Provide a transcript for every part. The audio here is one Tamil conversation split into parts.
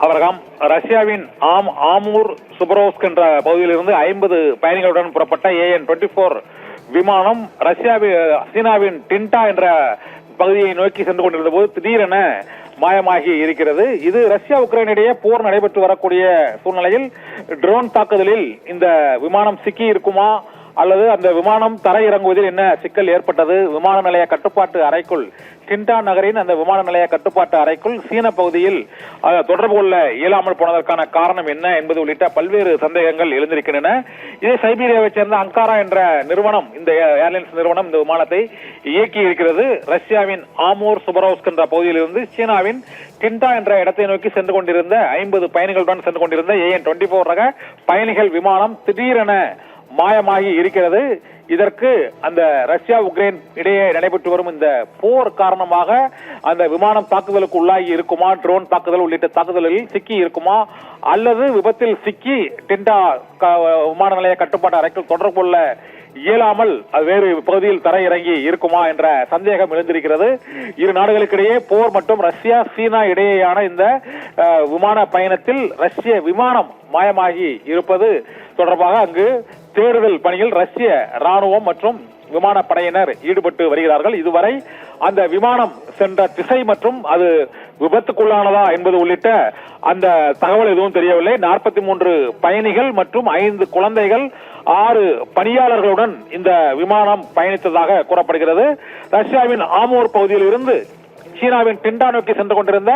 அவரகம் ரஷ்யாவின் ஆமூர் சுபரோஸ்க் என்ற பகுதியிலிருந்து 50 பயணிகளுடன் புறப்பட்ட AN-24 விமானம் சீனாவின் டின்டா என்ற பகுதியை நோக்கி சென்று கொண்டிருந்த போது திடீரென மாயமாகி இருக்கிறது. இது ரஷ்யா உக்ரைன் இடையே போர் நடைபெற்று வரக்கூடிய சூழ்நிலையில் ட்ரோன் தாக்குதலில் இந்த விமானம் சிக்கி இருக்குமா அல்லது அந்த விமானம் தரை இறங்குவதில் என்ன சிக்கல் ஏற்பட்டது, விமான நிலைய கட்டுப்பாட்டு அறைக்குள் டின்டா நகரின் அந்த விமான நிலைய கட்டுப்பாட்டு அறைக்குள் சீன பகுதியில் தொடர்பு கொள்ள இயலாமல் போனதற்கான காரணம் என்ன என்பது உள்ளிட்ட பல்வேறு சந்தேகங்கள் எழுந்திருக்கின்றன. இதே சைபீரியாவை சேர்ந்த அங்காரா என்ற நிறுவனம், இந்த ஏர்லைன்ஸ் நிறுவனம் இந்த விமானத்தை இயக்கி இருக்கிறது. ரஷ்யாவின் ஆமூர் சுபரோஸ்க் என்ற பகுதியிலிருந்து சீனாவின் டின்டா என்ற இடத்தை நோக்கி சென்று கொண்டிருந்த 50 பயணிகளுடன் சென்று கொண்டிருந்த AN-24 ரக பயணிகள் விமானம் திடீரென மாயமாகி இருக்கிறது. இதற்கு அந்த ரஷ்யா உக்ரைன் இடையே நடைபெற்று வரும் இந்த போர் காரணமாக அந்த விமானம் தாக்குதலுக்கு உள்ளாகி இருக்குமா, ட்ரோன் தாக்குதல் உள்ளிட்ட தாக்குதலில் சிக்கி இருக்குமா, அல்லது விபத்தில் சிக்கி டின்டா விமான நிலைய கட்டுப்பாட்டு அறைக்குள் தொடர்பு கொள்ள இயலாமல் அது வேறு பகுதியில் தரை இறங்கி இருக்குமா என்ற சந்தேகம் எழுந்திருக்கிறது. இரு நாடுகளுக்கிடையே போர் மற்றும் ரஷ்யா சீனா இடையேயான இந்த விமான பயணத்தில் ரஷ்ய விமானம் மாயமாகி இருப்பது தொடர்பாக அங்கு தேடுதல் பணியில் ரஷ்ய ராணுவம் மற்றும் விமானப்படையினர் ஈடுபட்டு வருகிறார்கள். இதுவரை அந்த விமானம் சென்ற திசை மற்றும் அது விபத்துக்குள்ளானதா என்பது உள்ளிட்ட அந்த தகவல் எதுவும் தெரியவில்லை. 43 பயணிகள் மற்றும் 5 குழந்தைகள் 6 பணியாளர்களுடன் இந்த விமானம் பயணித்ததாக கூறப்படுகிறது. ரஷ்யாவின் ஆமூர் பகுதியில் இருந்து சீனாவின் டின்டா நோக்கி சென்று கொண்டிருந்த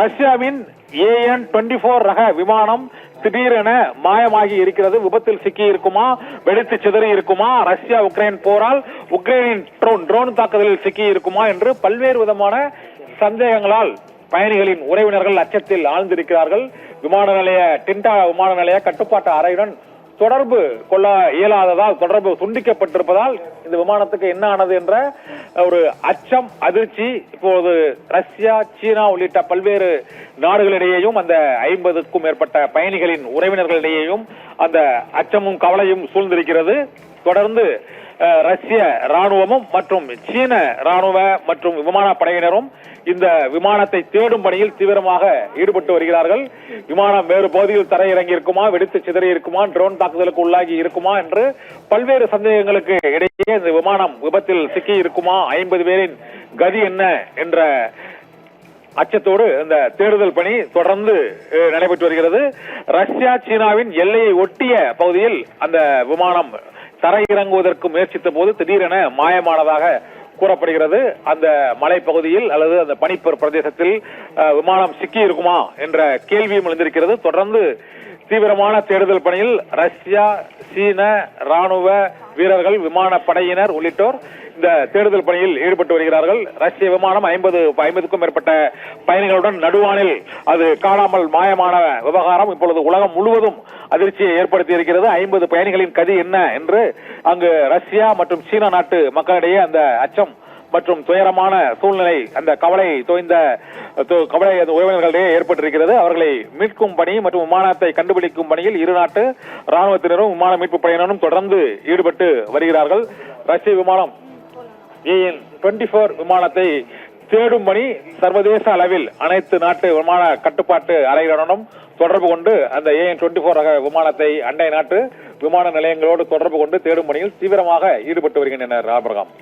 ரஷ்யாவின் AN-24 ரக விமானம் திடீரென மாயமாகி இருக்கிறது. விபத்தில் சிக்கி இருக்குமா, வெடித்து சிதறி இருக்குமா, ரஷ்யா உக்ரைன் போரால் உக்ரைனின் ட்ரோன் தாக்குதலில் சிக்கி இருக்குமா என்று பல்வேறு விதமான சந்தேகங்களால் பயணிகளின் உறவினர்கள் அச்சத்தில் ஆழ்ந்திருக்கிறார்கள். டின்டா விமான நிலைய கட்டுப்பாட்டு அறையுடன் தொடர்பு கொள்ள இயலாததால், தொடர்பு துண்டிக்கப்பட்டிருப்பதால் இந்த விமானத்துக்கு என்ன ஆனது என்ற ஒரு அச்சம், அதிர்ச்சி இப்போது ரஷ்யா, சீனா உள்ளிட்ட பல்வேறு நாடுகளிடையேயும் அந்த 50க்கும் மேற்பட்ட பயணிகளின் உறவினர்களிடையேயும் அந்த அச்சமும் கவலையும் சூழ்ந்திருக்கிறது. தொடர்ந்து ரஷ்ய ராணுவமும் மற்றும் சீன ராணுவ மற்றும் விமானப்படையினரும் இந்த விமானத்தை தேடும் பணியில் தீவிரமாக ஈடுபட்டு வருகிறார்கள். விமானம் வேறு பகுதியில் தரையிறங்கி இருக்குமா, வெடித்து சிதறி இருக்குமா, ட்ரோன் தாக்குதலுக்கு உள்ளாகி இருக்குமா என்று பல்வேறு சந்தேகங்களுக்கு இடையே இந்த விமானம் விபத்தில் சிக்கி இருக்குமா, 50 பேரின் கதி என்ன என்ற அச்சத்தோடு இந்த தேடுதல் பணி தொடர்ந்து நடைபெற்று வருகிறது. ரஷ்யா சீனாவின் எல்லையை ஒட்டிய பகுதியில் அந்த விமானம் தரையிறங்குவதற்கு முயற்சித்த போது திடீரென மாயமானதாக கூறப்படுகிறது. அந்த மலைப்பகுதியில் அல்லது அந்த பனிப்பர் பிரதேசத்தில் விமானம் சிக்கி இருக்குமா என்ற கேள்வியும் எழுந்திருக்கிறது. தொடர்ந்து தீவிரமான தேடுதல் பணியில் ரஷ்யா, சீன ராணுவ வீரர்கள், விமானப்படையினர் உள்ளிட்டோர் இந்த தேடுதல் பணியில் ஈடுபட்டு வருகிறார்கள். ரஷ்ய விமானம் 50க்கும் மேற்பட்ட பயணிகளுடன் நடுவானில் அது காணாமல் மாயமான விவகாரம் இப்பொழுது உலகம் முழுவதும் அதிர்ச்சியை ஏற்படுத்தி இருக்கிறது. 50 பயணிகளின் கதி என்ன என்று அங்கு ரஷ்யா மற்றும் சீனா நாட்டு மக்களிடையே அந்த அச்சம் மற்றும் துயரமான சூழ்நிலை, அந்த கவலை அந்த உறவினர்களிடையே ஏற்பட்டிருக்கிறது. அவர்களை மீட்கும் பணி மற்றும் விமானத்தை கண்டுபிடிக்கும் பணியில் இரு நாட்டு ராணுவத்தினரும் விமான மீட்பு படையினரும் தொடர்ந்து ஈடுபட்டு வருகிறார்கள். ரஷ்ய விமானம் AN-24 விமானத்தை தேடும் பணி சர்வதேச அளவில் அனைத்து நாட்டு விமான கட்டுப்பாட்டு அறைகளுடனும் தொடர்பு கொண்டு அந்த AN-24 ரக விமானத்தை அண்டை நாட்டு விமான நிலையங்களோடு தொடர்பு கொண்டு தேடும் பணியில் தீவிரமாக ஈடுபட்டு வருகின்றனர். ஆபரகம்.